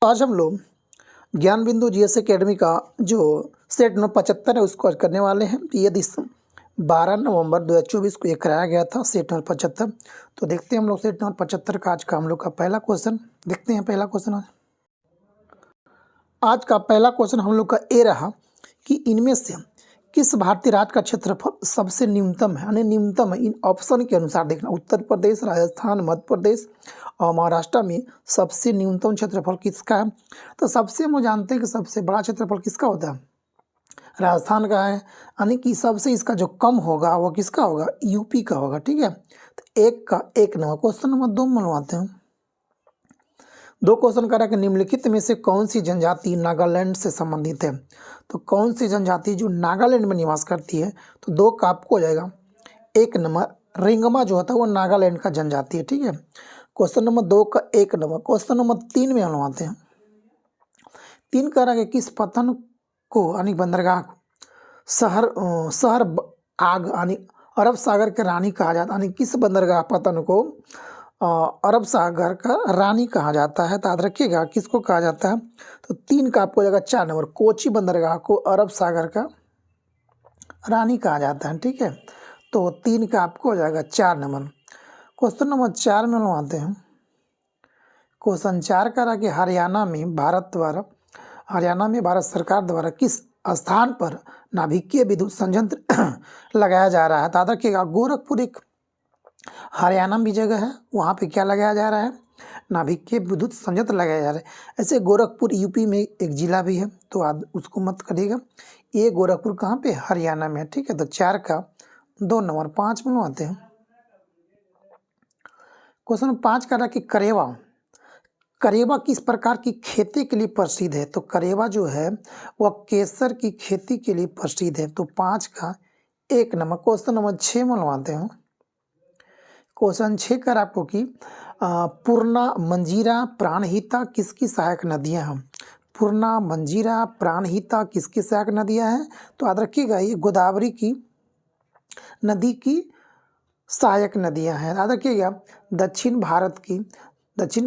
आज हम लोग ज्ञान बिंदु जीएस एकेडमी का जो सेट नंबर 75 है उसको आज करने वाले हैं। ये 12 नवंबर 2024 को ये कराया गया था सेट नंबर 75। तो देखते हैं हम लोग सेट नंबर 75 का आज का हम लोग का पहला क्वेश्चन। देखते हैं पहला क्वेश्चन। आज का पहला क्वेश्चन हम लोग का ये रहा कि इनमें से किस भारतीय राज्य का क्षेत्रफल सबसे न्यूनतम है, यानी न्यूनतम है। इन ऑप्शन के अनुसार देखना, उत्तर प्रदेश, राजस्थान, मध्य प्रदेश और महाराष्ट्र में सबसे न्यूनतम क्षेत्रफल किसका है। तो सबसे हम जानते हैं कि सबसे बड़ा क्षेत्रफल किसका होता है, राजस्थान का है। यानी कि सबसे इसका जो कम होगा वो किसका होगा, यूपी का होगा। ठीक है, तो एक का एक नंबर। क्वेश्चन नंबर 2 मनवाते हैं। दो क्वेश्चन करा कि निम्नलिखित में से कौन सी जनजाति नागालैंड से संबंधित है। तो कौन सी जनजाति जो नागालैंड में निवास करती है, तो दो का आपको हो जाएगा एक नंबर। रेंगमा जो होता है वो नागालैंड का जनजाति है। ठीक है, क्वेश्चन नंबर 2 का एक नंबर। क्वेश्चन नंबर 3 में हम आते हैं। 3 कह रहा है कि किस पतन को यानी बंदरगाह को शहर आग यानी अरब सागर के रानी कहा जाता है। यानी किस बंदरगाह पतन को अरब सागर का रानी कहा जाता है। तो याद रखिएगा किसको कहा जाता है। तो 3 का आपको हो जाएगा 4 नंबर। कोची बंदरगाह को अरब सागर का रानी कहा जाता है। ठीक है, तो 3 का आपको हो जाएगा 4 नंबर। क्वेश्चन नंबर 4 में हम आते हैं। क्वेश्चन 4 का रहा कि हरियाणा में भारत सरकार द्वारा किस स्थान पर नाभिकीय विद्युत संयंत्र लगाया जा रहा है। तो याद रखिएगा गोरखपुर एक हरियाणा में भी जगह है, वहाँ पे क्या लगाया जा रहा है, नाभिकीय विद्युत संयंत्र लगाया जा रहा है। ऐसे गोरखपुर यूपी में एक जिला भी है, तो आप उसको मत करिएगा। ये गोरखपुर कहाँ पे, हरियाणा में है। ठीक है, तो 4 का 2 नंबर। 5 में आते हैं। क्वेश्चन 5 का रहा कि करेवा किस प्रकार की खेती के लिए प्रसिद्ध है। तो करेवा जो है वह केसर की खेती के लिए प्रसिद्ध है। तो 5 का 1 नंबर। क्वेश्चन नंबर 6 में आते हैं। क्वेश्चन 6 कर आपको कि पूर्णा, मंजीरा, प्राणहिता किसकी सहायक नदियां हैं। पूर्णा, मंजीरा, प्राणहिता किसकी सहायक नदियां हैं। तो याद रखिएगा ये गोदावरी की नदी की सहायक नदियां हैं। याद रखिएगा दक्षिण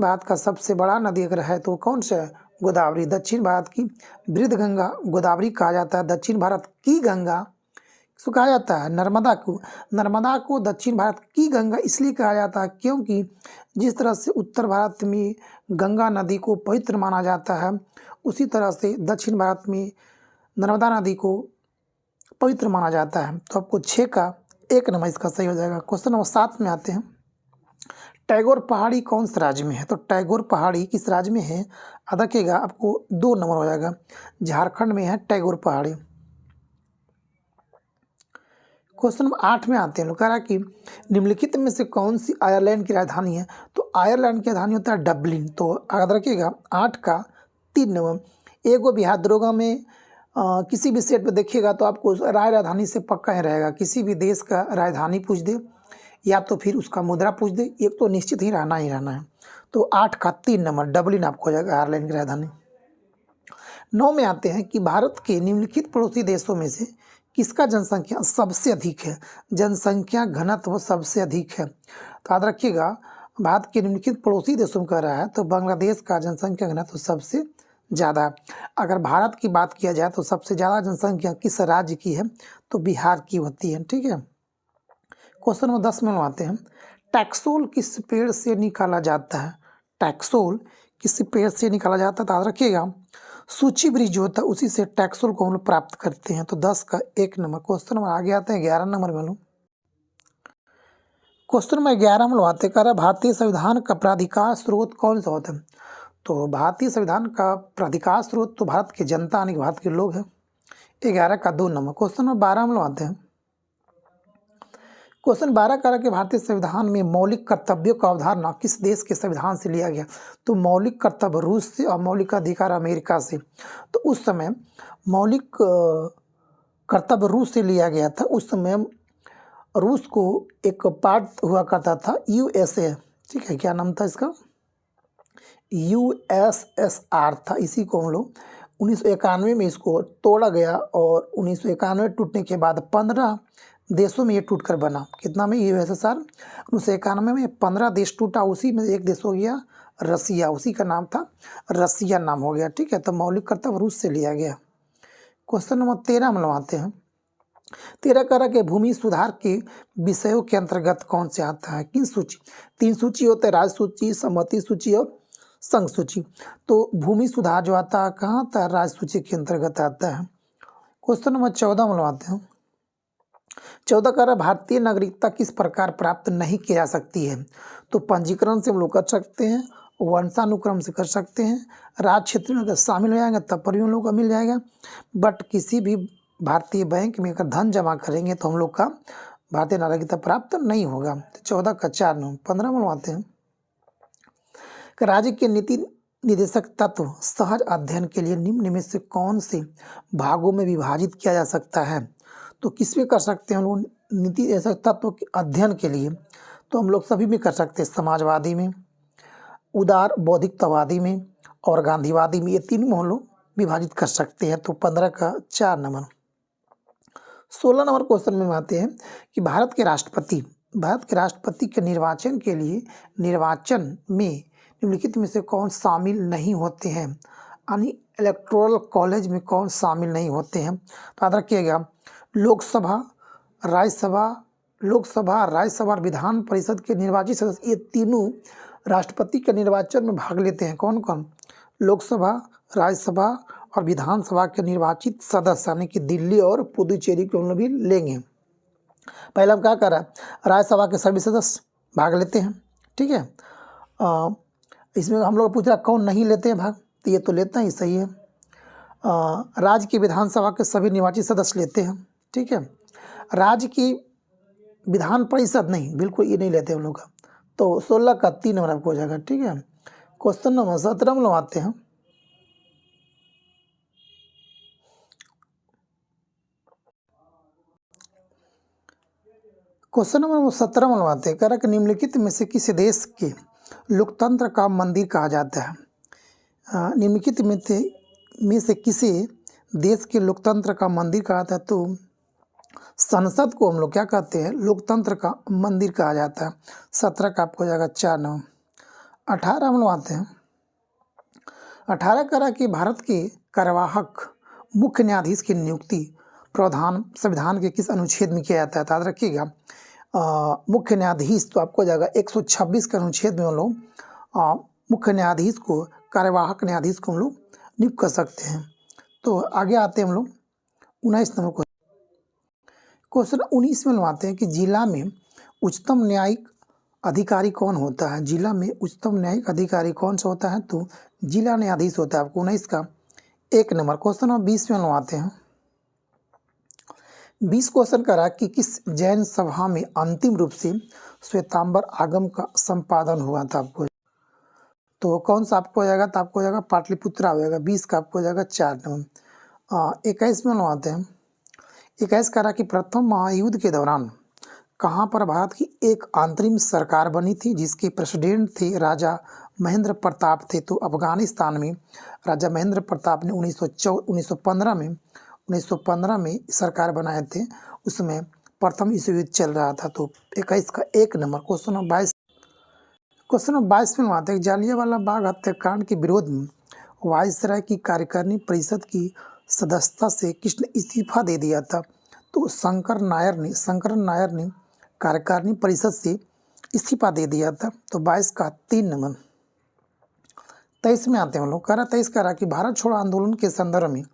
भारत का सबसे बड़ा नदी अगर है तो कौन सा है, गोदावरी। दक्षिण भारत की वृद्ध गंगा गोदावरी कहा जाता है। दक्षिण भारत की गंगा इसको कहा जाता है नर्मदा को दक्षिण भारत की गंगा इसलिए कहा जाता है क्योंकि जिस तरह से उत्तर भारत में गंगा नदी को पवित्र माना जाता है, उसी तरह से दक्षिण भारत में नर्मदा नदी को पवित्र माना जाता है। तो आपको 6 का 1 नंबर इसका सही हो जाएगा। क्वेश्चन नंबर 7 में आते हैं। टैगोर पहाड़ी कौन से राज्य में है। तो टैगोर पहाड़ी किस राज्य में है, याद रखिएगा आपको 2 नंबर हो जाएगा। झारखंड में है टैगोर पहाड़ी। क्वेश्चन नंबर 8 में आते हैं। लोग कह रहा है कि निम्नलिखित में से कौन सी आयरलैंड की राजधानी है। तो आयरलैंड की राजधानी होता है डबलिन। तो याद रखिएगा 8 का 3 नंबर। एगो बिहार दरोगा में किसी भी स्टेट पे देखिएगा तो आपको राजधानी से पक्का ही रहेगा। किसी भी देश का राजधानी पूछ दे या तो फिर उसका मुद्रा पूछ दे, एक तो निश्चित ही रहना है। तो 8 का 3 नंबर डबलिन आपको हो जाएगा आयरलैंड की राजधानी। 9 में आते हैं कि भारत के निम्नलिखित पड़ोसी देशों में से किसका जनसंख्या सबसे अधिक है। जनसंख्या घनत्व सबसे अधिक है। तो याद रखिएगा भारत के निम्नलिखित पड़ोसी देशों में कह रहा है तो बांग्लादेश का जनसंख्या घनत्व सबसे ज़्यादा है। अगर भारत की बात किया जाए तो सबसे ज़्यादा जनसंख्या किस राज्य की है, तो बिहार की होती है। ठीक है, क्वेश्चन नंबर 10 में आते हैं। टैक्सोल किस पेड़ से निकाला जाता है। टैक्सोल किस पेड़ से निकाला जाता है। तो याद रखिएगा सूची वृक्ष जो होता है उसी से टैक्सोल को हम लोग प्राप्त करते हैं। तो 10 का 1 नंबर। क्वेश्चन नंबर आगे आते हैं 11 नंबर में। क्वेश्चन नंबर 11 में आते कर भारतीय संविधान का प्राधिकार स्रोत कौन सा होता है। तो भारतीय संविधान का प्राधिकार स्रोत तो भारत की जनता यानी भारत के लोग हैं। 11 का 2 नंबर। क्वेश्चन नंबर 12 में आते हैं। क्वेश्चन 12 कह रहा है कि भारतीय संविधान में मौलिक कर्तव्यों का अवधारणा किस देश के संविधान से लिया गया। तो मौलिक कर्तव्य रूस से और मौलिक अधिकार अमेरिका से। तो उस समय मौलिक कर्तव्य रूस से लिया गया था। उस समय रूस को एक पार्ट हुआ करता था यूएसए। ठीक है, क्या नाम था इसका, यूएसएसआर था। इसी को हम लोग 1991 में इसको तोड़ा गया और 1991 टूटने के बाद 15 देशों में ये टूटकर बना। कितना में, यूएसएसआर 1991 में 15 देश टूटा, उसी में एक देश हो गया रसिया, उसी का नाम था रसिया नाम हो गया। ठीक है, तो मौलिक कर्तव्य रूस से लिया गया। क्वेश्चन नंबर 13 में आते हैं। 13 कह रहा कि भूमि सुधार के विषयों के अंतर्गत कौन से आता है, किन सूची? 3 सूची होते हैं, राज्य सूची, सम्मति सूची और संघ सूची। तो भूमि सुधार जो आता है कहाँ आता है, राज्य सूची के अंतर्गत आता है। क्वेश्चन नंबर 14 में आते हैं। 14 कह रहा भारतीय नागरिकता किस प्रकार प्राप्त नहीं की जा सकती है? तो पंजीकरण से हम लोग कर सकते हैं, वंशानुक्रम से कर सकते हैं, राज्य क्षेत्र में अगर शामिल हो जाएंगे तब पर भी हम लोग को मिल जाएगा। बट किसी भी भारतीय बैंक में अगर धन जमा करेंगे तो हम लोग का भारतीय नागरिकता प्राप्त नहीं होगा। तो 14 का 4 नंबर। 15 में आते हैं कि राज्य के नीति निदेशक तत्व सहज अध्ययन के लिए निम्न में से कौन से भागों में विभाजित किया जा सकता है? तो किस में कर सकते हैं हम लोग नीति निदेशक तत्व के अध्ययन के लिए? तो हम लोग सभी में कर सकते हैं, समाजवादी में, उदार बौद्धिकतावादी में और गांधीवादी में, ये तीन में हम लोग विभाजित कर सकते हैं। तो 15 का 4 नंबर। 16 नंबर क्वेश्चन में आते हैं कि भारत के राष्ट्रपति के निर्वाचन के लिए निर्वाचन में निम्नलिखित में से कौन शामिल नहीं होते हैं, यानी इलेक्टोरल कॉलेज में कौन शामिल नहीं होते हैं? तो याद रखिएगा, लोकसभा, राज्यसभा और विधान परिषद के निर्वाचित सदस्य, ये तीनों राष्ट्रपति के निर्वाचन में भाग लेते हैं। कौन कौन? लोकसभा, राज्यसभा और विधानसभा के निर्वाचित सदस्य, यानी कि दिल्ली और पुदुचेरी को हम लोग भी लेंगे। पहले हम क्या कर रहा है, राज्यसभा के सभी सदस्य भाग लेते हैं। ठीक है, इसमें हम लोग पूछ रहा कौन नहीं लेते हैं भाग, तो ये तो लेते हैं, सही है। राज्य की विधानसभा के सभी निर्वाचित सदस्य लेते हैं। ठीक है, राज्य की विधान परिषद नहीं, बिल्कुल ये नहीं लेते हम लोग का। तो 16 का 3 नंबर आपको हो जाएगा। ठीक है, क्वेश्चन नंबर 17 में आते हैं। क्वेश्चन नंबर 17 में आते हैं, कह रहा कि निम्नलिखित में से किस देश के लोकतंत्र का मंदिर कहा जाता है? निम्नलिखित में से किसी देश के लोकतंत्र का मंदिर कहा जाता है? तो संसद को हम लोग क्या कहते हैं, लोकतंत्र का मंदिर कहा जाता है। 17 का आपको हो जाएगा 4 नंबर। 18 में आते हैं। 18 कह रहा कि भारत के कार्यवाहक मुख्य न्यायाधीश की नियुक्ति प्रावधान संविधान के किस अनुच्छेद में किया जाता है? तो याद रखिएगा, मुख्य न्यायाधीश तो आपको जाएगा 126 के अनुच्छेद में हम लोग मुख्य न्यायाधीश को, कार्यवाहक न्यायाधीश को हम लोग नियुक्त कर सकते हैं। तो आगे आते हैं हम लोग 19 नंबर को। क्वेश्चन 19 में आते हैं कि जिला में उच्चतम न्यायिक अधिकारी कौन होता है? जिला में उच्चतम न्यायिक अधिकारी कौन सा होता है? तो जिला न्यायाधीश होता है। आपको 19 का 1 नंबर। क्वेश्चन नंबर 20 में आते हैं। 20 क्वेश्चन करा कि किस जैन सभा में अंतिम रूप से श्वेतांबर आगम का संपादन हुआ था? आपको तो कौन सा आपको हो जाएगा? तो आपको हो जाएगा पाटलिपुत्रा हो जाएगा। 20 का आपको हो जाएगा 4 नंबर। 21 में आते हैं। 21 करा कि प्रथम महायुद्ध के दौरान कहाँ पर भारत की एक अंतरिम सरकार बनी थी जिसके प्रेसिडेंट थे राजा महेंद्र प्रताप थे? तो अफगानिस्तान में राजा महेंद्र प्रताप ने 1915 में सरकार बनाए थे, उसमें प्रथम विश्व युद्ध चल रहा था। तो 21 का 1 नंबर। क्वेश्चन नंबर 22 में आते हैं। जालियांवाला बाग हत्याकांड के विरोध में वायसराय की कार्यकारिणी परिषद की सदस्यता से किसने इस्तीफा दे दिया था? तो शंकर नायर ने कार्यकारिणी परिषद से इस्तीफा दे दिया था। तो 22 का 3 नंबर। 23 में आते हैं हम लोग। 23 कह रहा कि भारत छोड़ो आंदोलन के संदर्भ में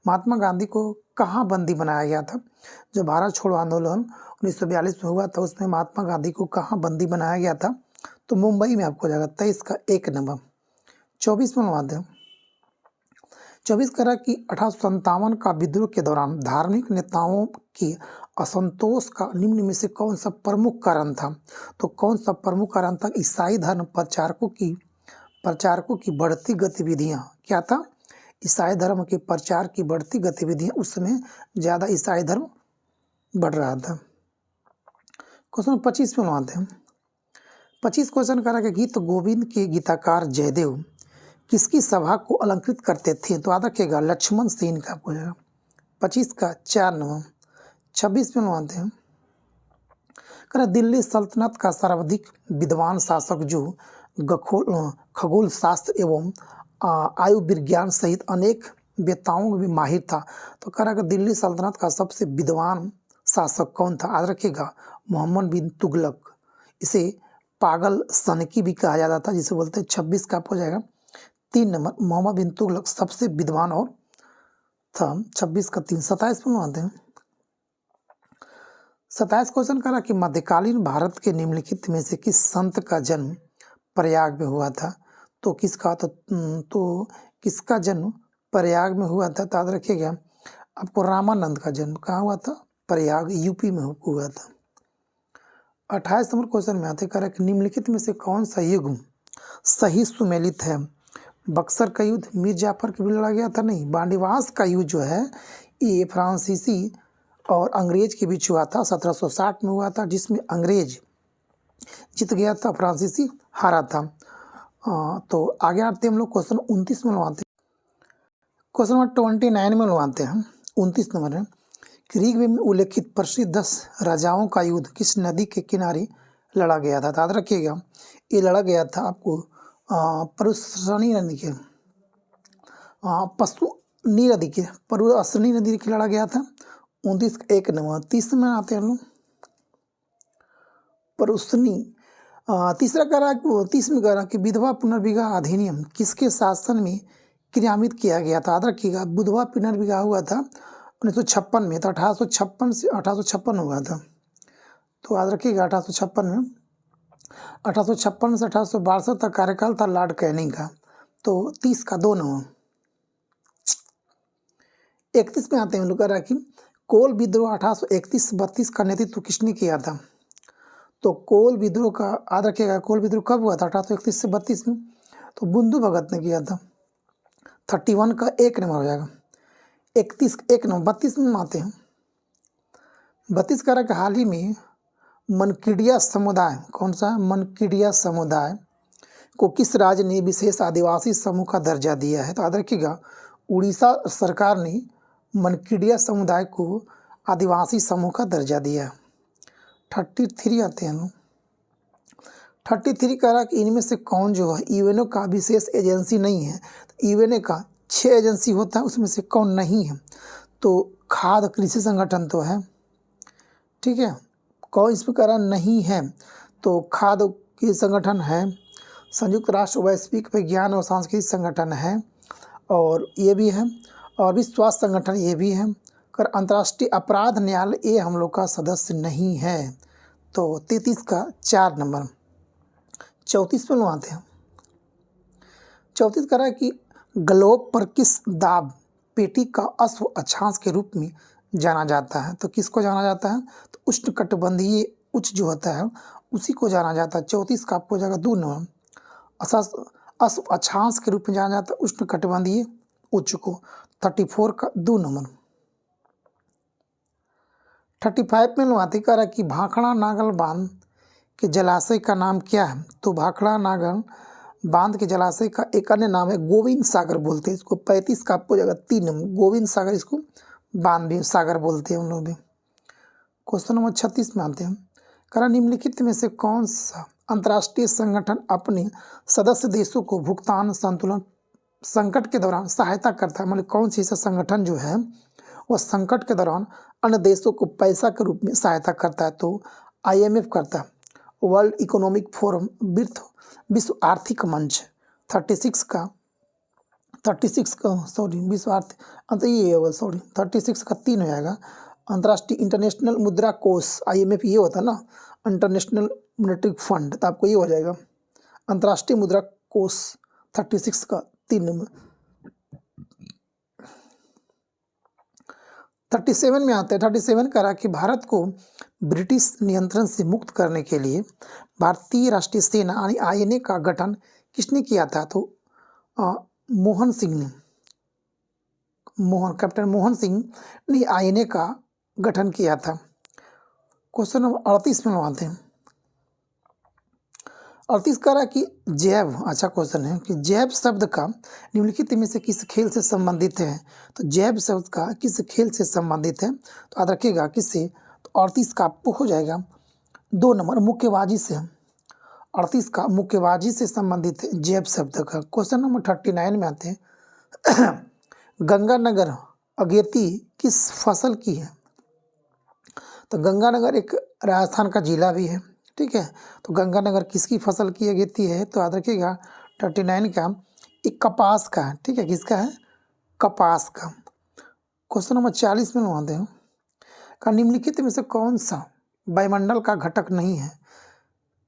महात्मा गांधी को कहाँ बंदी बनाया गया था? जो भारत छोड़ो आंदोलन 1942 में हुआ था उसमें महात्मा गांधी को कहाँ बंदी बनाया गया था? तो मुंबई में आपको जाएगा। 23 का 1 नंबर। 24 में आते हैं। 24 कह रहा कि 1857 का विद्रोह के दौरान धार्मिक नेताओं के असंतोष का निम्न में से कौन सा प्रमुख कारण था? तो कौन सा प्रमुख कारण था? ईसाई धर्म प्रचारकों की बढ़ती गतिविधियाँ। क्या था? ईसाई धर्म के प्रचार की बढ़ती गतिविधियाँ, उस समय ज़्यादा ईसाई धर्म बढ़ रहा था। क्वेश्चन 25 में आते हैं। 25 क्वेश्चन करा कि गीत गोविंद के गीतकार जयदेव किसकी सभा को अलंकृत करते थे? तो याद रखिएगा, लक्ष्मण सेन का आपको जाएगा। 25 का 4 नंबर। 26 में आते हैं। करा दिल्ली सल्तनत का सर्वाधिक विद्वान शासक जो खगोल शास्त्र एवं आयु विज्ञान सहित अनेक वेत्ताओं में भी माहिर था। तो कह रहा कि दिल्ली सल्तनत का सबसे विद्वान शासक कौन था? याद रखिएगा, मोहम्मद बिन तुगलक। इसे पागल सनकी भी कहा जाता था, जिसे बोलते हैं। 26 का हो जाएगा 3 नंबर, मोहम्मद बिन तुगलक सबसे विद्वान और था। 26 का 3। 27 में आते हैं। 27 क्वेश्चन करा कि मध्यकालीन भारत के निम्नलिखित में से किस संत का जन्म प्रयाग में हुआ था? तो किसका जन्म प्रयाग में हुआ था? तो याद रखिएगा, आपको रामानंद का जन्म कहाँ हुआ था? प्रयाग, यूपी में हुआ था। 28 नंबर क्वेश्चन में आते करा कि निम्नलिखित में से कौन सा युग सही सुमेलित है? बक्सर का युद्ध मीर जाफर के भी लड़ा गया था? नहीं। बांडीवास का युद्ध जो है ये फ्रांसीसी और अंग्रेज के बीच हुआ था, 1760 में हुआ था, जिसमें अंग्रेज जीत गया था, फ्रांसीसी हारा था। तो आगे आते हैं हम लोग क्वेश्चन 29 में लगवाते हैं। क्वेश्चन नंबर 29 में लगवाते हैं। 29 नंबर है कि ऋग्वेद में उल्लेखित प्रसिद्ध 10 राजाओं का युद्ध किस नदी के किनारे लड़ा गया था? याद रखिएगा, ये लड़ा गया था आपको परुसरनी नदी के पशुनी नदी के परुसरनी नदी के लड़ा गया था। 29 1 नंबर। 30 में आते हैं हम लोग परुसनी। तीसरा कह रहा है 30 में कह रहा कि विधवा पुनर्विवाह अधिनियम किसके शासन में क्रियान्वित किया गया था? याद रखिएगा, विधवा पुनर्विवाह हुआ था 1956 में, तो 1856 से 1856 हुआ था। तो याद रखिएगा 1856 में, 1856 से 1862 तक कार्यकाल था लॉर्ड कैनिंग का। तो 30 का 2 नंबर। 31 में आते हैं हम लोग। कह रहा कि कोल विद्रोह 1831-32 का नेतृत्व किसने किया था? तो कोल विद्रोह का याद रखिएगा, कोल विद्रोह कब हुआ था? 1831 से 32 में। तो बुंदू भगत ने किया था। 31 का 1 नंबर हो जाएगा। 31 1 नंबर। 32 में आते हैं। 32 कह रहा कि हाल ही में मनकीडिया समुदाय, कौन सा? मनकीडिया समुदाय को किस राज्य ने विशेष आदिवासी समूह का दर्जा दिया है? तो याद रखिएगा, उड़ीसा सरकार ने मनकीडिया समुदाय को आदिवासी समूह का दर्जा दिया है। 33 आते हैं लोग। 33 कह रहा कि इनमें से कौन जो है यूएनओ का विशेष एजेंसी नहीं है? तो यूएनओ का 6 एजेंसी होता है, उसमें से कौन नहीं है? तो खाद्य कृषि संगठन तो है, ठीक है। कौन इसमें कह रहा नहीं है? तो खाद्य कृषि संगठन है, संयुक्त राष्ट्र वैश्विक विज्ञान और सांस्कृतिक संगठन है, और ये भी है, और विश्व स्वास्थ्य संगठन ये भी है। कर अंतर्राष्ट्रीय अपराध न्यायालय ये हम लोग का सदस्य नहीं है। तो 33 का 4 नंबर। 34 पे लगवाते हैं। 34 कह रहा है कि ग्लोब पर किस दाब पेटी का अश्व अक्षांश के रूप में जाना जाता है? तो किसको जाना जाता है? तो उष्णकटिबंधीय उच्च जो होता है उसी को जाना जाता है। 34 का आपको हो जाएगा 2 नंबर। अश्व अक्षांश के रूप में जाना जाता है उष्णकटिबंधीय उच्च को। 34 का 2 नंबर। 35 में लगवाते कह रहा कि भाखड़ा नागल बांध के जलाशय का नाम क्या है? तो भाखड़ा नागल बांध के जलाशय का एक अन्य नाम है गोविंद सागर बोलते हैं इसको। 35 का आपको जगह 3 नंबर। गोविंद सागर, इसको बांध भी सागर बोलते हैं हम लोग भी। क्वेश्चन नंबर 36 में आते हैं। करा निम्नलिखित में से कौन सा अंतर्राष्ट्रीय संगठन अपने सदस्य देशों को भुगतान संतुलन संकट के दौरान सहायता करता है? मतलब कौन सी ऐसा संगठन जो है वह संकट के दौरान अन्य देशों को पैसा के रूप में सहायता करता है? तो IMF करता है, वर्ल्ड इकोनॉमिक फोरम, विश्व आर्थिक मंच। 36 का विश्व आर्थिक ये सॉरी 36 का 3 हो जाएगा। अंतर्राष्ट्रीय इंटरनेशनल मुद्रा कोष IMF ये होता है ना, इंटरनेशनल मॉनेटरी फंड, तो आपको ये हो जाएगा अंतर्राष्ट्रीय मुद्रा कोष। 36 का 3 नंबर। 37 में आते हैं। 37 करा कि भारत को ब्रिटिश नियंत्रण से मुक्त करने के लिए भारतीय राष्ट्रीय सेना यानी INA का गठन किसने किया था? तो मोहन सिंह ने, कैप्टन मोहन सिंह ने INA का गठन किया था। क्वेश्चन नंबर 38 में आते हैं। 38 कह रहा कि जैव, अच्छा क्वेश्चन है कि जैव शब्द का निम्नलिखित में से किस खेल से संबंधित है? तो जैव शब्द का किस खेल से संबंधित है? तो याद रखिएगा किससे? तो 38 का आपको हो जाएगा 2 नंबर, मुक्केबाजी से। 38 का मुक्केबाजी से संबंधित जैव शब्द का। क्वेश्चन नंबर 39 में आते हैं गंगानगर अगेती किस फसल की है? तो गंगानगर एक राजस्थान का जिला भी है, ठीक है। तो गंगानगर किसकी फसल की अगेती है? तो याद रखिएगा 39 का एक कपास का है, ठीक है। किसका है? कपास का। क्वेश्चन नंबर 40 में लगाते हैं का निम्नलिखित में से कौन सा वायुमंडल का घटक नहीं है?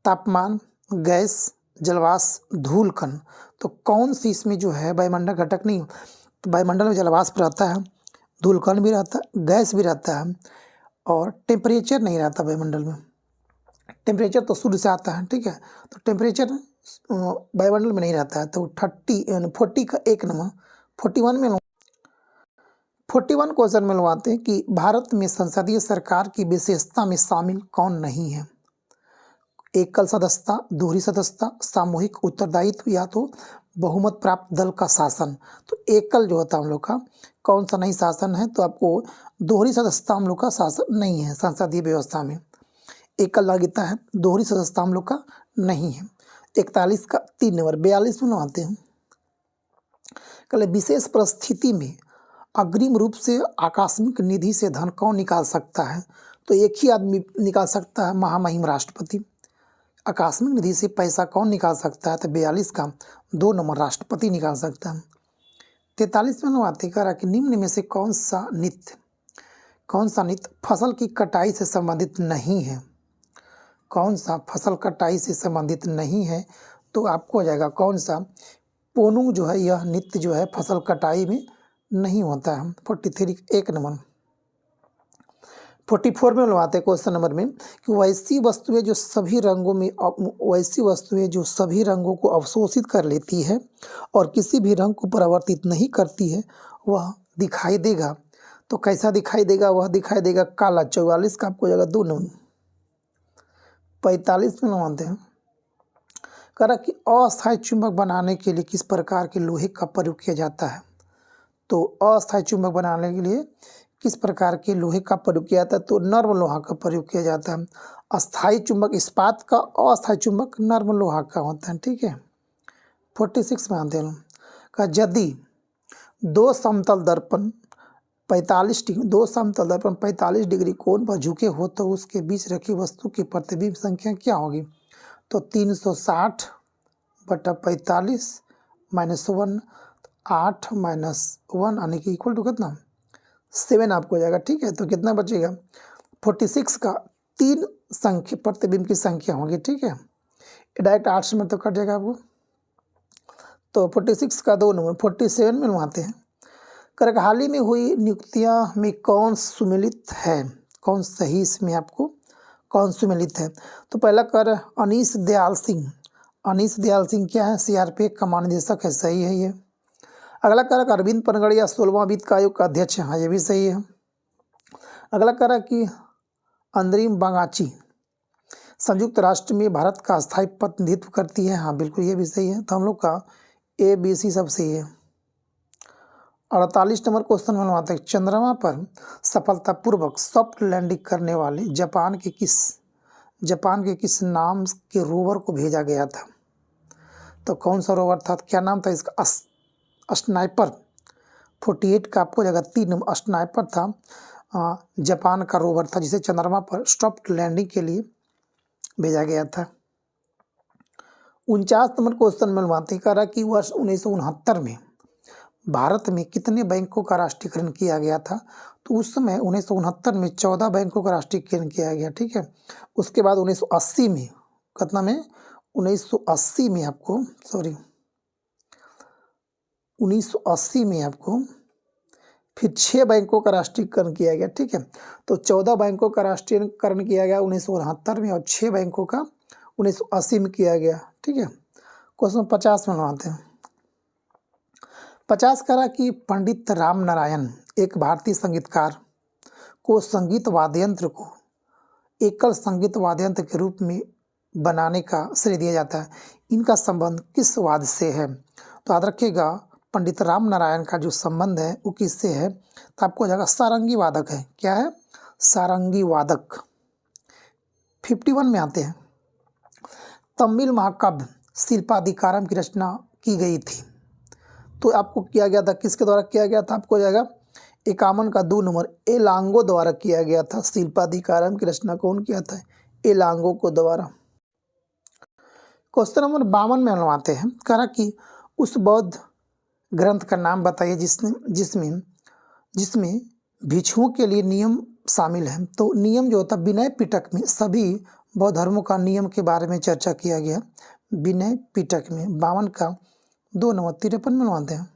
तापमान, गैस, जलवाष्प, धूल कण। तो कौन सी इसमें जो है वायुमंडल घटक नहीं? तो वायुमंडल में जलवाष्प रहता है, धूल कण भी रहता है, गैस भी रहता है और टेम्परेचर नहीं रहता वायुमंडल में। टेम्परेचर तो सूर्य से आता है, ठीक है। तो टेम्परेचर वायुमंडल में नहीं रहता है। तो 40 का एक नंबर 41 क्वेश्चन में लगवाते हैं कि भारत में संसदीय सरकार की विशेषता में शामिल कौन नहीं है? एकल सदस्यता, दोहरी सदस्यता, सामूहिक उत्तरदायित्व या तो बहुमत प्राप्त दल का शासन। तो एकल जो होता है हम लोग का कौन सा नहीं शासन है? तो आपको दोहरी सदस्यता हम लोग का शासन नहीं है संसदीय व्यवस्था में। एकल नागरिकता है, दोहरी सदस्यता हम लोग का नहीं है। 41 का 3 नंबर। 42 में आते हैं कल विशेष परिस्थिति में अग्रिम रूप से आकस्मिक निधि से धन कौन निकाल सकता है? तो एक ही आदमी निकाल सकता है, महामहिम राष्ट्रपति। आकस्मिक निधि से पैसा कौन निकाल सकता है? तो 42 का 2 नंबर राष्ट्रपति निकाल सकता है। 43 में नवाते करा कि निम्न में से कौन सा नित्य फसल की कटाई से संबंधित नहीं है? कौन सा फसल कटाई से संबंधित नहीं है? तो आपको हो जाएगा कौन सा पोनुंग जो है, यह नित्य जो है फसल कटाई में नहीं होता है। 43 एक नंबर। 44 में लगाते हैं क्वेश्चन नंबर में कि वैसी वस्तुएं जो सभी रंगों को अवशोषित कर लेती है और किसी भी रंग को परावर्तित नहीं करती है वह दिखाई देगा। तो कैसा दिखाई देगा? वह दिखाई देगा काला। 44 का आपको जाएगा 2 नंबर। 45 में लगाते हैं करा कि अस्थायी चुंबक बनाने के लिए किस प्रकार के लोहे का प्रयोग किया जाता है? तो अस्थायी चुंबक बनाने के लिए किस प्रकार के लोहे का प्रयोग किया जाता है? तो नर्म लोहा का प्रयोग किया जाता है। अस्थायी चुंबक इस्पात का, अस्थायी चुंबक नर्म लोहा का होता है, ठीक है। 46 में आते हैं का यदि दो समतल दर्पण 45 डिग्री कोण पर झुके हो तो उसके बीच रखी वस्तु की प्रतिबिंब संख्या क्या होगी? तो 360 बटा 45 माइनस 1, 8 माइनस 1 यानी कि इक्वल टू कितना? 7 आपको हो जाएगा, ठीक है। तो कितना बचेगा? 46 का 3 संख्या प्रतिबिंब की संख्या होगी, ठीक है। डायरेक्ट 8 में तो कट जाएगा आपको। तो 46 का 2 नंबर। 47 में लगाते हैं कर हाल ही में हुई नियुक्तियां में कौन सुमेलित है? कौन सही इसमें आपको कौन सुमेलित है? तो पहला कर अनीश दयाल सिंह क्या है? CRPF का महानिदेशक है, सही है ये। अगला कारक अरविंद पनगड़िया 16वां वित्त आयोग का अध्यक्ष है, हाँ ये भी सही है। अगला कारक कि अंतरिम बागाची संयुक्त राष्ट्र में भारत का स्थायी प्रतिनिधित्व करती है, हाँ बिल्कुल ये भी सही है। तो हम लोग का ABC सब सही है। 48 नंबर क्वेश्चन में आते हैं चंद्रमा पर सफलतापूर्वक सॉफ्ट लैंडिंग करने वाले जापान के किस नाम के रोवर को भेजा गया था? तो कौन सा रोवर था? क्या नाम था इसका? स्नाइपर। 48 का आपको जगह 3 नंबर। स्नाइपर था, जापान का रोवर था जिसे चंद्रमा पर सॉफ्ट लैंडिंग के लिए भेजा गया था। 49 नंबर क्वेश्चन में बात करा कि वर्ष 1969 में भारत में कितने बैंकों का राष्ट्रीयकरण किया गया था? तो उस समय 1969 में 14 बैंकों का राष्ट्रीयकरण किया गया, ठीक है। उसके बाद 1980 में कितना में 1980 में आपको 1980 में आपको फिर 6 बैंकों का राष्ट्रीयकरण किया गया, ठीक है। तो 14 बैंकों का राष्ट्रीयकरण किया गया 1969 में और 6 बैंकों का 1980 में किया गया, ठीक है। क्वेश्चन 50 में आते हैं। 50 करा कि पंडित राम नारायण एक भारतीय संगीतकार को संगीत वाद्ययंत्र को एकल संगीत वाद्ययंत्र के रूप में बनाने का श्रेय दिया जाता है। इनका संबंध किस वाद्य से है? तो याद रखिएगा पंडित राम नारायण का जो संबंध है वो किससे है? तो आपको जाएगा सारंगी वादक है। क्या है? सारंगी वादक। 51 में आते हैं तमिल महाकाव्य शिल्पाधिकारम की रचना की गई थी? तो आपको किया गया था, किसके द्वारा किया गया था? आपको हो जाएगा 51 का 2 नंबर, एलांगो द्वारा किया गया था। शिल्पाधिकारम की रचना कौन किया था? एलांगो को द्वारा। क्वेश्चन नंबर 52 में हम आते हैं। कह रहा कि उस बौद्ध ग्रंथ का नाम बताइए जिसमें जिसमें भिक्षुओं के लिए नियम शामिल है। तो नियम जो होता है, विनय पिटक में सभी बौद्ध धर्मों का नियम के बारे में चर्चा किया गया। विनय पिटक में 52 का 2 नंबर। 53 में आते हैं।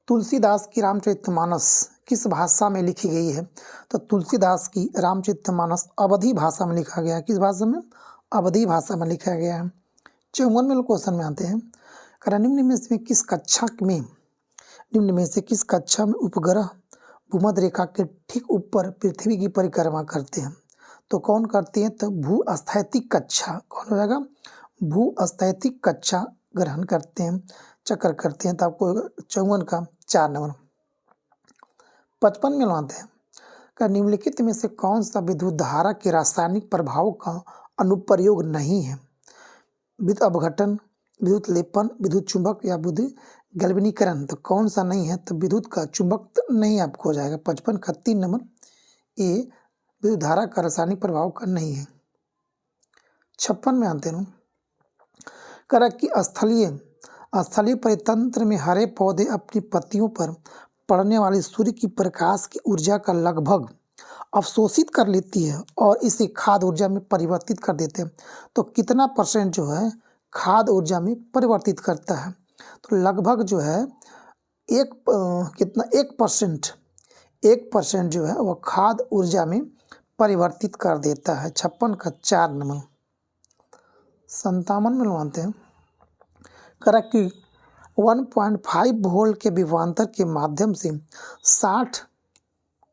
तुलसीदास की रामचरितमानस किस भाषा में लिखी गई है? तो तुलसीदास की रामचरितमानस अवधी भाषा में लिखा गया है। किस भाषा में? अवधी भाषा में लिखा गया है। 54 में क्वेश्चन में आते हैं। निम्न में से किस कक्षा में उपग्रह भूमध्य रेखा के ठीक ऊपर पृथ्वी की परिक्रमा करते हैं? तो कौन करती है? तो भूस्थैतिक कक्षा। कौन हो जाएगा? भूस्थैतिक कक्षा ग्रहण करते हैं, चक्कर करते हैं। तो आपको 54 का 4 नंबर। 55 में आते हैं। निम्नलिखित में से कौन सा विद्युत धारा के रासायनिक प्रभाव का अनुप्रयोग नहीं है? विद्युत अपघटन, विद्युत लेपन, विद्युत चुंबक या विद्युत गैल्वेनीकरण। तो कौन सा नहीं है? तो विद्युत का चुंबक नहीं आपको हो जाएगा। 55 का 3 नंबर, ये विद्युत धारा का रासायनिक प्रभाव का नहीं है। 56 में आते हैं। कह रहा कि स्थलीय परितंत्र में हरे पौधे अपनी पत्तियों पर पड़ने वाली सूर्य की प्रकाश की ऊर्जा का लगभग अवशोषित कर लेती है और इसे खाद्य ऊर्जा में परिवर्तित कर देते हैं। तो कितना % जो है खाद्य ऊर्जा में परिवर्तित करता है? तो लगभग जो है 1% जो है वह खाद्य ऊर्जा में परिवर्तित कर देता है। 56 का 4 नंबर। 57 में मानते हैं। करा कि 1.5 वोल्ट के विभवांतर के माध्यम से 60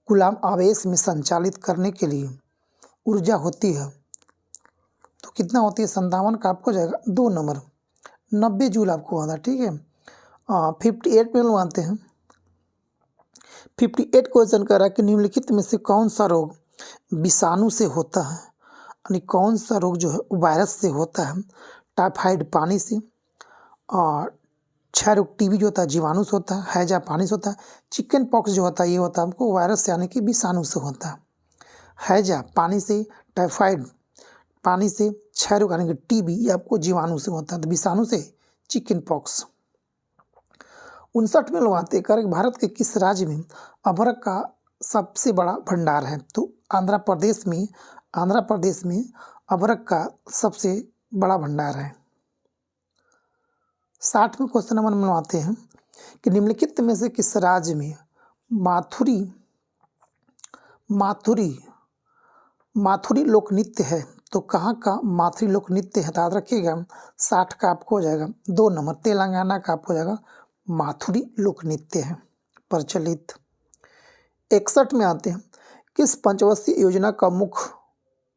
कूलाम आवेश में संचालित करने के लिए ऊर्जा होती है। तो कितना होती है? 57 का आपको जाएगा 2 नंबर, 90 जूल आपको आना। ठीक है। 58 में आते हैं। 58 क्वेश्चन कर रहा है कि निम्नलिखित में से कौन सा रोग विषाणु से होता है? यानी कौन सा रोग जो है वायरस से होता है? टाइफाइड पानी से, और क्षय रोग टीबी जो होता है जीवाणु से होता है, हैजा पानी से होता है, चिकन पॉक्स जो होता है ये होता है हमको वायरस से यानी कि विषाणु से होता है। हैजा पानी से, टाइफाइड पानी से, क्षय रोग यानी कि टीबी ये आपको जीवाणु से होता है। तो विषाणु से चिकन पॉक्स। 59 में लगवाते कर भारत के किस राज्य में अभ्रक का सबसे बड़ा भंडार है? तो आंध्र प्रदेश में अभ्रक का सबसे बड़ा भंडार है। 60 में क्वेश्चन नंबर में आते हैं कि निम्नलिखित में से किस राज्य में माथुरी लोक नृत्य है? तो कहाँ का माथुरी लोक नृत्य है? याद रखिएगा। 60 का आपको हो जाएगा 2 नंबर, तेलंगाना का आपको हो जाएगा माथुरी लोक नृत्य है प्रचलित। 61 में आते हैं। किस पंचवर्षीय योजना का मुख्य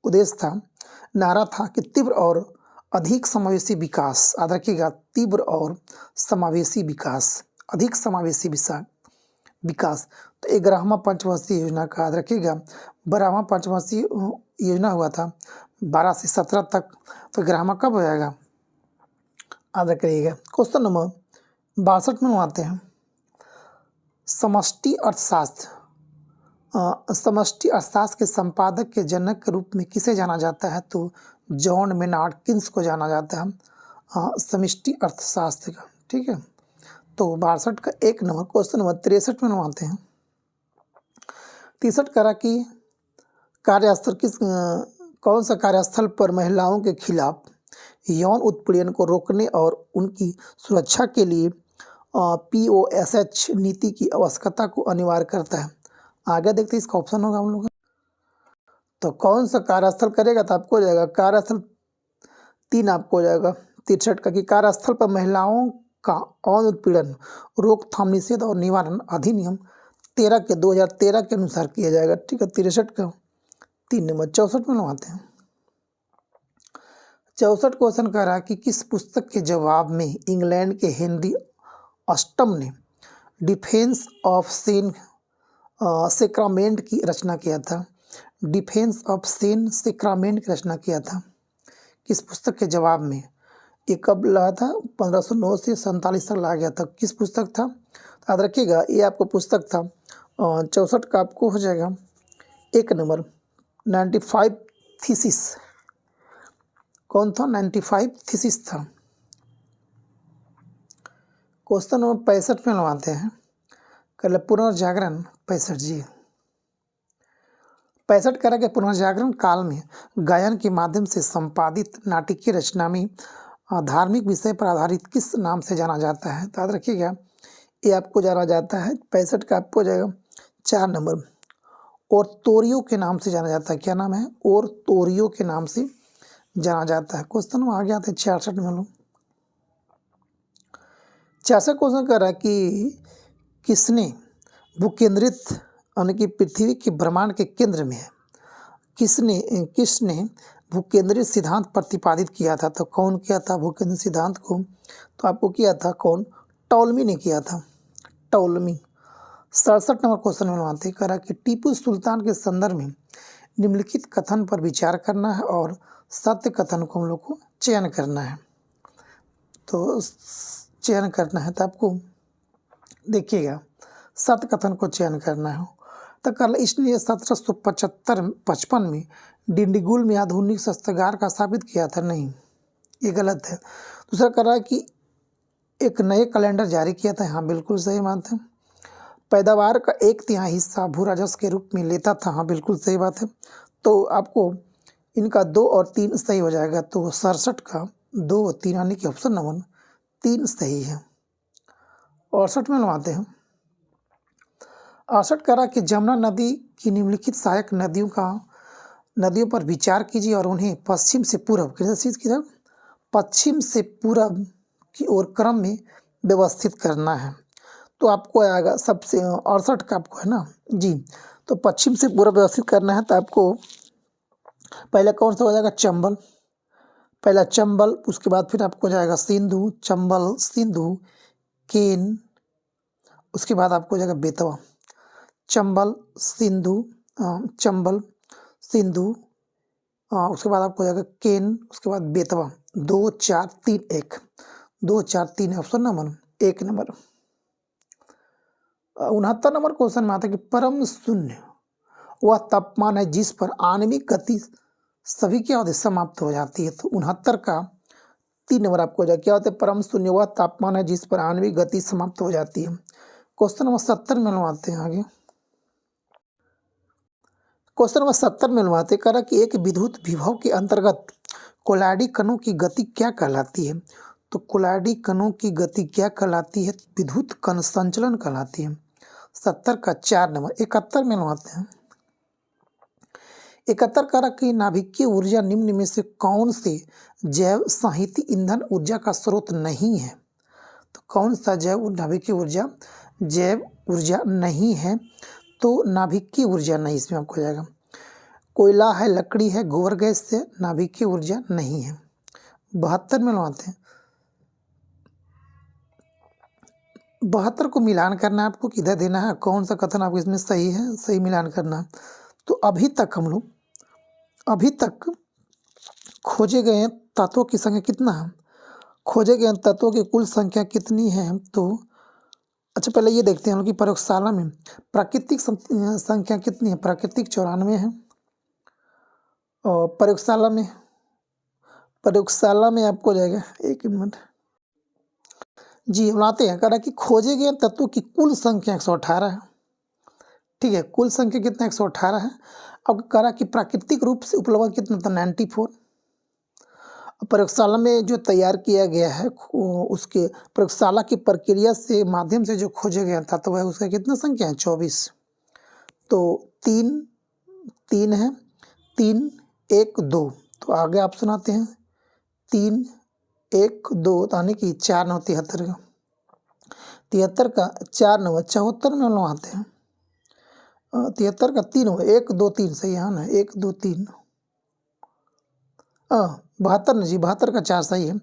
उद्देश्य नारा था कि तीव्र और अधिक समावेशी विकास? याद रखिएगा, तीव्र और समावेशी विकास, अधिक समावेशी विकास। तो 11वां पंचवर्षीय योजना का याद रखिएगा। 12वां पंचवर्षीय योजना हुआ था 12 से 17 तक। तो 11वां कब हो जाएगा? याद रखिएगा। क्वेश्चन नंबर 62 में आते हैं। समष्टि अर्थशास्त्र के संपादक के जनक के रूप में किसे जाना जाता है? तो जॉन मेनार्ड किन्स को जाना जाता है समष्टि अर्थशास्त्र का। ठीक है। तो 62 का 1 नंबर। क्वेश्चन नंबर 63 में आते हैं। 63 करा कि कौन सा कार्यस्थल पर महिलाओं के खिलाफ यौन उत्पीड़न को रोकने और उनकी सुरक्षा के लिए POSH नीति की आवश्यकता को अनिवार्य करता है? आगे देखते हैं, इसका ऑप्शन होगा हम लोग। तो कौन सा कार्यस्थल करेगा? तो आपको हो जाएगा कार्यस्थल 3 आपको हो जाएगा 63 का कि कार्यस्थल पर महिलाओं का यौन उत्पीड़न रोकथाम, निषेध और निवारण अधिनियम 2013 के अनुसार किया जाएगा। ठीक है। 63 का 3 नंबर। 64 में आते हैं। 64 क्वेश्चन कह रहा है कि किस पुस्तक के जवाब में इंग्लैंड के हेनरी अष्टम ने डिफेंस ऑफ सेन सेक्रामेंट की रचना किया था? डिफेंस ऑफ सेन सेक्रामेंट की रचना किया था किस पुस्तक के जवाब में? ये कब लाया था? 1509 से 47 तक लाया गया था। किस पुस्तक था? याद रखिएगा, ये आपको पुस्तक था 64 का आपको हो जाएगा 1 नंबर 95 थीसिस। कौन था? 95 थीसिस था। क्वेश्चन नंबर 65 में लगाते हैं। कल पुनर्जागरण 65 जी 65 कह रहा है कि पुनर्जागरण काल में गायन के माध्यम से संपादित नाटकीय रचना में धार्मिक विषय पर आधारित किस नाम से जाना जाता है? तो याद रखिएगा, ये आपको जाना जाता है 65 का आपको हो जाएगा 4 नंबर ओरतोरियो के नाम से जाना जाता है। क्या नाम है? ओरतोरियो के नाम से जाना जाता है। क्वेश्चन आ गया था 66 में लो। 66 क्वेश्चन कह रहा है कि किसने भूकेंद्रित यानी कि पृथ्वी के ब्रह्मांड के केंद्र में है, किसने भूकेंद्रित सिद्धांत प्रतिपादित किया था? तो कौन किया था भूकेंद्रित सिद्धांत को? तो आपको किया था कौन? टॉलमी ने किया था, टॉलमी। 67 नंबर क्वेश्चन में बनवाते कह रहा कि टीपू सुल्तान के संदर्भ में निम्नलिखित कथन पर विचार करना है और सत्य कथन को हम लोग को चयन करना है। तो चयन करना है तो आपको देखिएगा सत्य कथन को चयन करना है। तो कल इसलिए 1755 में डिंडीगुल में आधुनिक शस्त्रागार का स्थापित किया था? नहीं, ये गलत है। दूसरा कह रहा है कि एक नए कैलेंडर जारी किया था? हाँ बिल्कुल सही बात है। पैदावार का 1/3 हिस्सा भू राजस्व के रूप में लेता था? हाँ बिल्कुल सही बात है। तो आपको इनका 2 और 3 सही हो जाएगा। तो 67 का 2 और 3 यानी कि ऑप्शन नंबर 3 सही है। 68 में लगाते हैं। 68 कह रहा कि जमुना नदी की निम्नलिखित सहायक नदियों पर विचार कीजिए और उन्हें पश्चिम से पूर्व किस चीज़ की तरफ? पश्चिम से पूर्व की ओर क्रम में व्यवस्थित करना है। तो आपको आएगा सबसे 68 का आपको है ना जी। तो पश्चिम से पूर्व व्यवस्थित करना है तो आपको पहले कौन सा हो जाएगा? चंबल। पहला चंबल, उसके बाद फिर आपको हो जाएगा सिंधु, चंबल, सिंधु, केन, उसके बाद आपको हो जाएगा बेतवा। चंबल, सिंधु, चंबल, सिंधु, उसके बाद आपको हो जाएगा केन, उसके बाद Betwa. 2 4 3 1 2 4 3 option number 1 number. 69 number question में आता है कि परम शून्य वह तापमान है जिस पर आणविक गति सभी क्या होती समाप्त हो जाती है। तो 69 का 3 नंबर आपको हो जाएगा। क्या होता है? परम शून्य वह तापमान है जिस पर आणविक गति समाप्त हो जाती है। क्वेश्चन नंबर 70 में लगाते हैं आगे। क्वेश्चन नंबर 70 में लगाते कह रहा कि एक विद्युत विभव के अंतर्गत कोलाडी कणों की गति क्या कहलाती है? तो कोलाडी कणों की गति क्या कहलाती है? विद्युत कण संचलन कहलाती है। 70 का 4 नंबर। 71 में लगाते हैं। 71 कह रहा कि नाभिकीय ऊर्जा निम्न में से कौन से जैव संहति ईंधन ऊर्जा का स्रोत नहीं है? तो कौन सा नाभिकीय ऊर्जा जैव ऊर्जा नहीं है? तो नाभिकीय ऊर्जा नहीं, इसमें आपको हो जाएगा। कोयला है, लकड़ी है, गोबर गैस से नाभिकीय ऊर्जा नहीं है। 72 में लगाते हैं। 72 को मिलान करना है आपको, किधर देना है, कौन सा कथन आपको इसमें सही है, सही मिलान करना है। तो अभी तक खोजे गए तत्वों की संख्या कितना है? खोजे गए तत्वों की कुल संख्या कितनी है? तो अच्छा पहले ये देखते हैं हम लोग कि प्रयोगशाला में प्राकृतिक संख्या कितनी है? प्राकृतिक 94 है। और प्रयोगशाला में आपको जाएगा 1 मिनट जी। हम आते हैं कह रहा कि खोजे गए तत्वों की कुल संख्या 118 है। ठीक है, कुल संख्या कितना 118 है। अब कह रहा कि प्राकृतिक रूप से उपलब्ध कितना था? 94। प्रयोगशाला में जो तैयार किया गया है उसके प्रयोगशाला की प्रक्रिया से माध्यम से जो खोजा गया था तो वह उसका कितना संख्या है? 24। तो 3 है, 3 1 2। तो आगे आप सुनाते हैं 3 1 2 यानी कि 4 9 73 का 73 का 4 9 74 में लोग आते हैं। 73 का 3 हो 1 2 3 सही है ना? 1 2 3 72 नहीं जी, 72 का 4 सही है।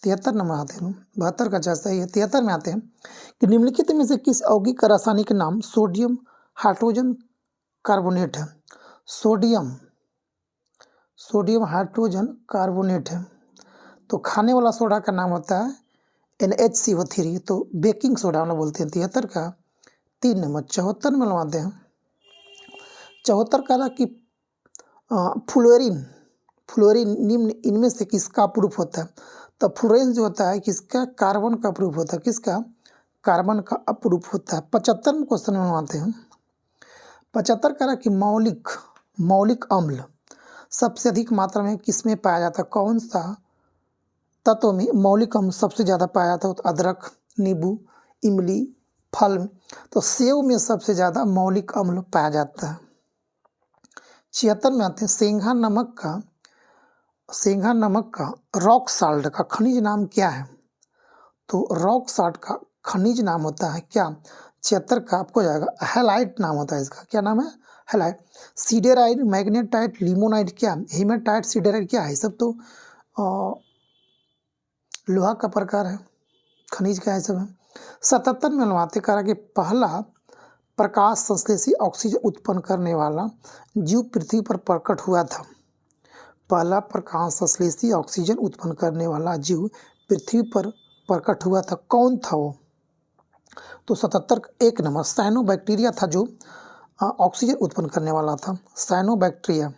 73 नंबर आते हैं। 72 का 4 सही है। 73 में आते हैं कि निम्नलिखित में से किस यौगिक का रासायनिक नाम सोडियम हाइड्रोजन कार्बोनेट है? सोडियम सोडियम हाइड्रोजन कार्बोनेट है। तो खाने वाला सोडा का नाम होता है NHCO3। तो बेकिंग सोडा हम लोग बोलते हैं। 73 का 3 नंबर। 74 में लगवाते हैं। 74 का था कि फ्लोरीन। फ्लोरीन निम्न इनमें से किसका प्रूफ होता है? तो फ्लोरीन जो होता है किसका? कार्बन का प्रूफ होता है। किसका? कार्बन का अप्रूफ होता है। 75 में क्वेश्चन बनवाते हैं। 75 कह रहा कि मौलिक अम्ल सबसे अधिक मात्रा में किसमें पाया जाता है? कौन सा तत्व में मौलिक अम्ल सबसे ज़्यादा पाया जाता है? तो अदरक, नींबू, इमली, फल। तो सेव में सबसे ज़्यादा मौलिक अम्ल पाया जाता है। 76 में आते हैं। सेंघा नमक का रॉक साल्ट का खनिज नाम क्या है? तो रॉक साल्ट का खनिज नाम होता है क्या? 76 का आपको जाएगा हैलाइट नाम होता है इसका। क्या नाम है? हैलाइट। सीडेराइट, मैग्नेटाइट, लिमोनाइट क्या? हेमाटाइट, सीडेराइट क्या है? सब तो लोहा का प्रकार है, खनिज का है सब है। 77 में लगवाते कहा कि पहला प्रकाश संश्लेषी ऑक्सीजन उत्पन्न करने वाला जीव पृथ्वी पर प्रकट हुआ था। पहला प्रकाश संश्लेषी ऑक्सीजन उत्पन्न करने वाला जीव पृथ्वी पर प्रकट हुआ था। कौन था वो? तो 77 1 नंबर साइनोबैक्टीरिया था जो ऑक्सीजन उत्पन्न करने वाला था, साइनोबैक्टीरिया।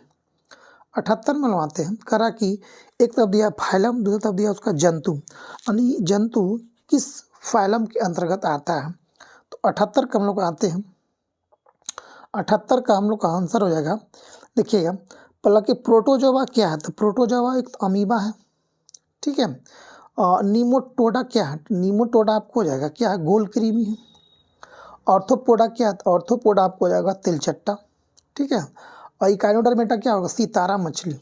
78 में लगवाते हैं। करा कि एक तरफ दिया फाइलम, दूसरी तरफ दिया उसका जंतु, यानी जंतु किस फाइलम के अंतर्गत आता है? तो 78 का हम लोग आते हैं। 78 का हम लोग का आंसर हो जाएगा, देखिएगा पहला कि प्रोटोजोआ क्या है? तो प्रोटोजोआ एक अमीबा है, ठीक है। नीमोटोडा क्या है? नीमोटोडा आपको हो जाएगा क्या है? गोलकृमि है। ऑर्थोपोडा क्या है? तो ऑर्थोपोडा आपको हो जाएगा तिलचट्टा, ठीक है। और इकाइनोडर्मेटा क्या होगा? सितारा मछली।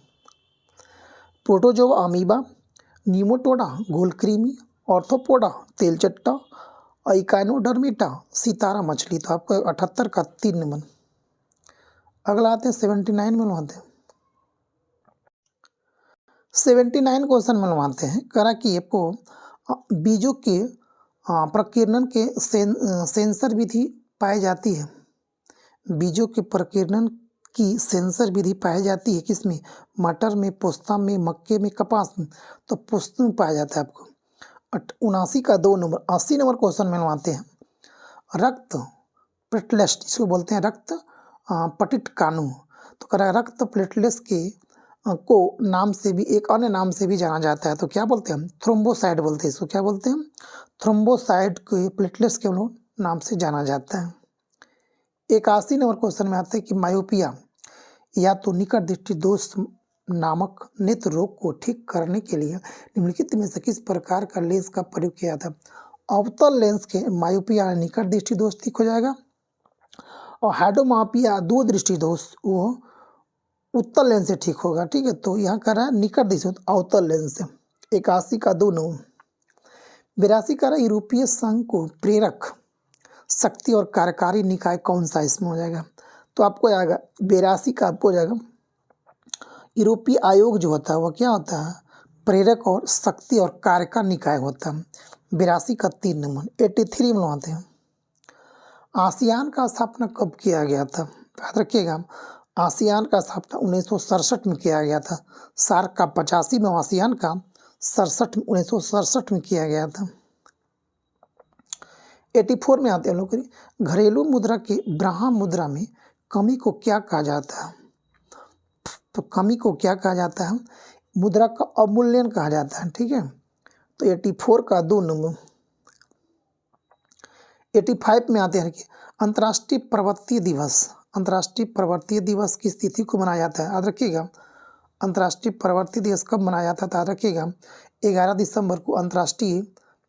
प्रोटोजोआ अमीबा, नीमोटोडा गोलकृमि, ऑर्थोपोडा तेलचट्टा और इकाइनोडर्मेटा सितारा मछली। तो आपको 78 का 3 नंबर। अगला आते हैं 79 में लगवाते हैं। 79 क्वेश्चन में लगवाते हैं। करा कि आपको बीजों के प्रकीर्णन के सेंसर विधि पाई जाती है। बीजों के प्रकीर्णन की सेंसर विधि पाई जाती है किसमें? मटर में, पोस्ता में, मक्के में, कपास में। तो पोस्ता में पाया जाता है आपको। 79 का 2 नंबर। 80 नंबर क्वेश्चन में लगवाते हैं। रक्त प्लेटलेट्स, जिसको बोलते हैं रक्त पटिटकानु। तो कह रहा है रक्त प्लेटलेट्स के को नाम से भी, एक अन्य नाम से भी जाना जाता है। तो क्या बोलते हैं हम? थ्रोम्बोसाइट बोलते हैं इसको। क्या बोलते हैं? थ्रोम्बोसाइट के प्लेटलेट्स के नाम से जाना जाता है। 81 नंबर क्वेश्चन में आता है कि मायोपिया या तो निकट दृष्टि दोष नामक नेत्र रोग को ठीक करने के लिए निम्नलिखित में से किस प्रकार का लेंस का प्रयोग किया था? अवतल लेंस के मायोपिया निकट दृष्टि दोष ठीक हो जाएगा, और हाइड्रोमापिया दूर दृष्टि दोष वो उत्तल लेंस से ठीक होगा, ठीक है। तो यहाँ कर रहा है निकट दृष्टि अवतल लेंस से। 81 का 2 नंबर। 82 का यूरोपीय संघ को प्रेरक शक्ति और कार्यकारी निकाय कौन सा इसमें हो जाएगा? तो आपको आएगा 82 का आपको हो जाएगा यूरोपीय आयोग जो होता है वह क्या होता है? प्रेरक और शक्ति और कार्य का निकाय होता है। 82 का 3 नंबर। 83 में आते हैं। आसियान का स्थापना कब किया गया था? याद रखिएगा, आसियान का स्थापना 1967 में किया गया था। सार्क का 85 में, आसियान का 1967 में किया गया था। 84 में आते हैं लोग। घरेलू मुद्रा के ब्राह्म मुद्रा में कमी को क्या कहा जाता है? तो कमी को क्या कहा जाता है? मुद्रा का अवमूल्यन कहा जाता है, ठीक है। तो 84 का 2 नंबर। 85 में आते हैं कि अंतर्राष्ट्रीय पर्वतीय दिवस। अंतर्राष्ट्रीय पर्वतीय दिवस किस तिथि को मनाया जाता है? याद रखिएगा, अंतर्राष्ट्रीय पर्वतीय दिवस कब मनाया जाता है? याद रखिएगा 11 दिसंबर को अंतर्राष्ट्रीय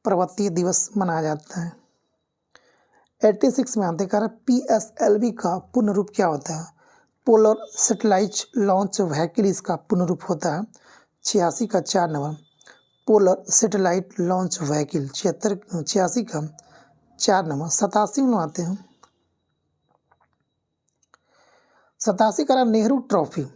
पर्वतीय दिवस मनाया जाता है। 86 में आते हैं PSLV का पूर्ण रूप क्या होता है? पोलर सैटेलाइट लॉन्च व्हीकल इसका पूर्ण रूप होता है। 86 का 4 number. Polar satellite launch vehicle 86 का 4 नंबर। 87 में आते हैं। 87 का नेहरू ट्रॉफी।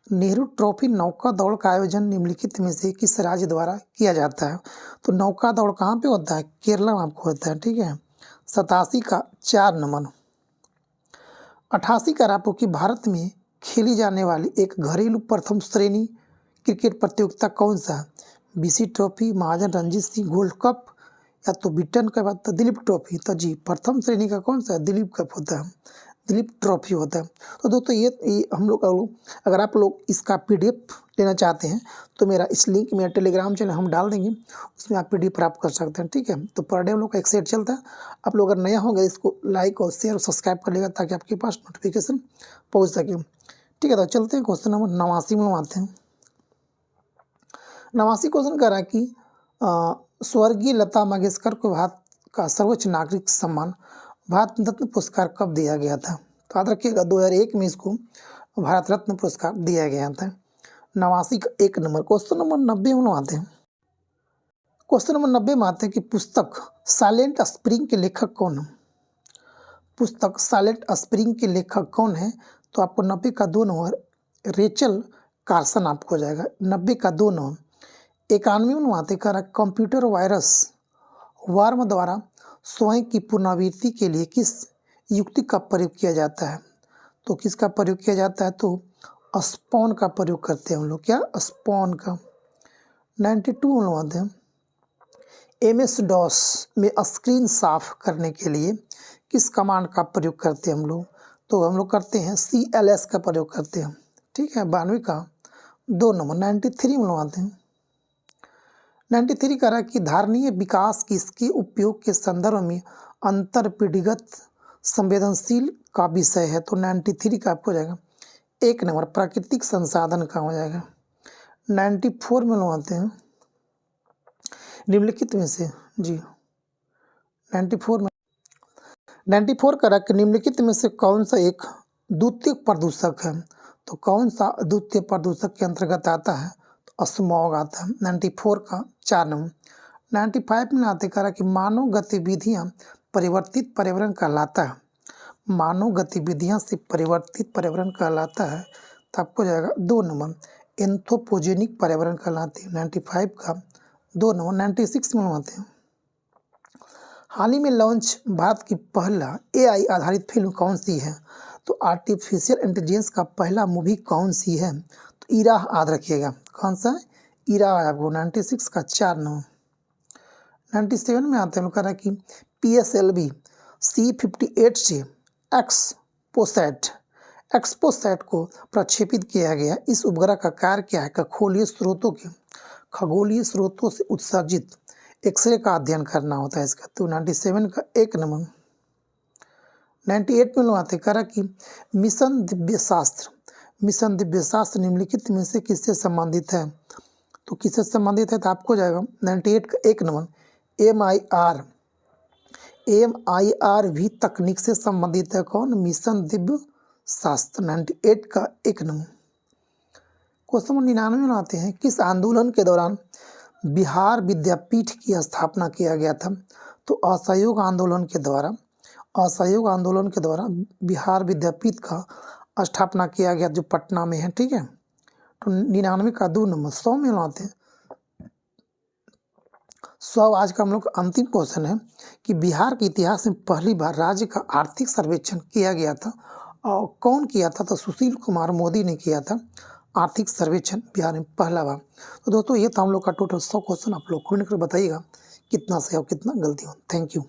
नेहरू ट्रॉफी नौका दौड़ का आयोजन निम्नलिखित में से किस राज्य द्वारा किया जाता है? तो नौका दौड़ कहाँ पे होता है? केरला में आपको होता है, ठीक है। 87 का 4 नंबर। 88 का आपको कि भारत में खेली जाने वाली एक घरेलू प्रथम श्रेणी क्रिकेट प्रतियोगिता कौन सा है? बीसी ट्रॉफी, महाजन रंजीत सिंह गोल्ड कप, या तो बिटन का बात तो दिलीप ट्रॉफी। तो जी प्रथम श्रेणी का कौन सा है? दिलीप कप होता है, दिलीप ट्रॉफी होता है। तो दोस्तों ये हम लोग अगर आप लोग इसका पीडीएफ लेना चाहते हैं तो मेरा इस लिंक में टेलीग्राम चैनल हम डाल देंगे, उसमें आप पीडीएफ प्राप्त कर सकते हैं। ठीक है, तो पर डे हम लोग का एक सेट चलता है। आप लोग अगर नया होंगे इसको लाइक और शेयर और सब्सक्राइब कर लेगा ताकि आपके पास नोटिफिकेशन पहुँच सके। ठीक है, तो चलते हैं क्वेश्चन नंबर 89 में आते हैं। 89 क्वेश्चन कह रहा है कि स्वर्गीय लता मंगेशकर को भारत का सर्वोच्च नागरिक सम्मान भारत रत्न पुरस्कार कब दिया गया था? तो याद रखिएगा 2001 में इसको भारत रत्न पुरस्कार दिया गया था। 89 का 1 नंबर। क्वेश्चन नंबर 90 में आते हैं। क्वेश्चन नंबर 90 में आते हैं कि पुस्तक साइलेंट स्प्रिंग के लेखक कौन है? पुस्तक साइलेंट स्प्रिंग के लेखक कौन है? तो आपको 90 का 2 नंबर रेचल कार्सन आपको हो जाएगा। 90 का 2 नंबर। 91 में आते कह रहा कंप्यूटर वायरस वार्म द्वारा स्वयं की पुनरावृत्ति के लिए किस युक्ति का प्रयोग किया जाता है? तो किसका प्रयोग किया जाता है? तो स्पॉन का प्रयोग करते हैं हम लोग। क्या? स्पॉन का। 92 में आते हैं। MS DOS में स्क्रीन साफ करने के लिए किस कमांड का प्रयोग करते हैं हम लोग? तो हम लोग करते हैं CLS का प्रयोग करते हैं। ठीक है, 92 का 2 नंबर। 93 में आते हैं। 93 कह रहा है कि धारणीय विकास किसके उपयोग के संदर्भ में अंतरपीढ़ीगत संवेदनशील का विषय है? तो 93 का आपको हो जाएगा 1 नंबर प्राकृतिक संसाधन का हो जाएगा। 94 में आते हैं। निम्नलिखित में से जी 94 कह रहा है कि निम्नलिखित में से कौन सा एक द्वितीय प्रदूषक है? तो कौन सा द्वितीय प्रदूषक के अंतर्गत आता है? तो स्मॉग आता है। 94 का 4 नंबर। 95 में आते कह रहा कि मानव गतिविधियां परिवर्तित पर्यावरण कहलाता है। मानव गतिविधियां से परिवर्तित पर्यावरण कहलाता है, तो आपको जाएगा 2 नंबर एंथ्रोपोजेनिक पर्यावरण कहलाते हैं। 95 का 2 नंबर। 96 में आते हैं। हाल ही में लॉन्च भारत की पहला AI आधारित फिल्म कौन सी है? तो आर्टिफिशियल इंटेलिजेंस का पहला मूवी कौन सी है? तो इरा याद रखिएगा। कौन सा है? इरा है आपको। 96 का 4 नंबर। 97 में आते हैं कह रहा है कि PSLV C58 से एक्सपोसैट को प्रक्षेपित किया गया। इस उपग्रह का कार्य क्या है? खगोलीय स्रोतों से उत्सर्जित एक्सरे का अध्ययन करना होता है इसका। तो 97 का 1 नंबर। 98 में आते कह रहा कि मिशन दिव्यशास्त्र निम्नलिखित में से किससे संबंधित है? तो किससे संबंधित है? तो आपको जाएगा 98 का 1 नंबर MIR भी तकनीक से संबंधित है। कौन? मिशन दिव्य शास्त्र। 98 का 1 नंबर। क्वेश्चन नंबर 99 में आते हैं। किस आंदोलन के दौरान बिहार विद्यापीठ की स्थापना किया गया था? तो असहयोग आंदोलन के द्वारा बिहार विद्यापीठ का स्थापना किया गया जो पटना में है। ठीक है, तो 99 का 2 नंबर। 100 में आते हैं। 100 आज का हम लोग का अंतिम क्वेश्चन है कि बिहार के इतिहास में पहली बार राज्य का आर्थिक सर्वेक्षण किया गया था और कौन किया था? तो सुशील कुमार मोदी ने किया था आर्थिक सर्वेक्षण बिहार में पहला बार। तो दोस्तों ये था हम लोग का टोटल 100 क्वेश्चन। आप लोग कमेंट कर बताइएगा कितना सही और कितना गलती हो। Thank you.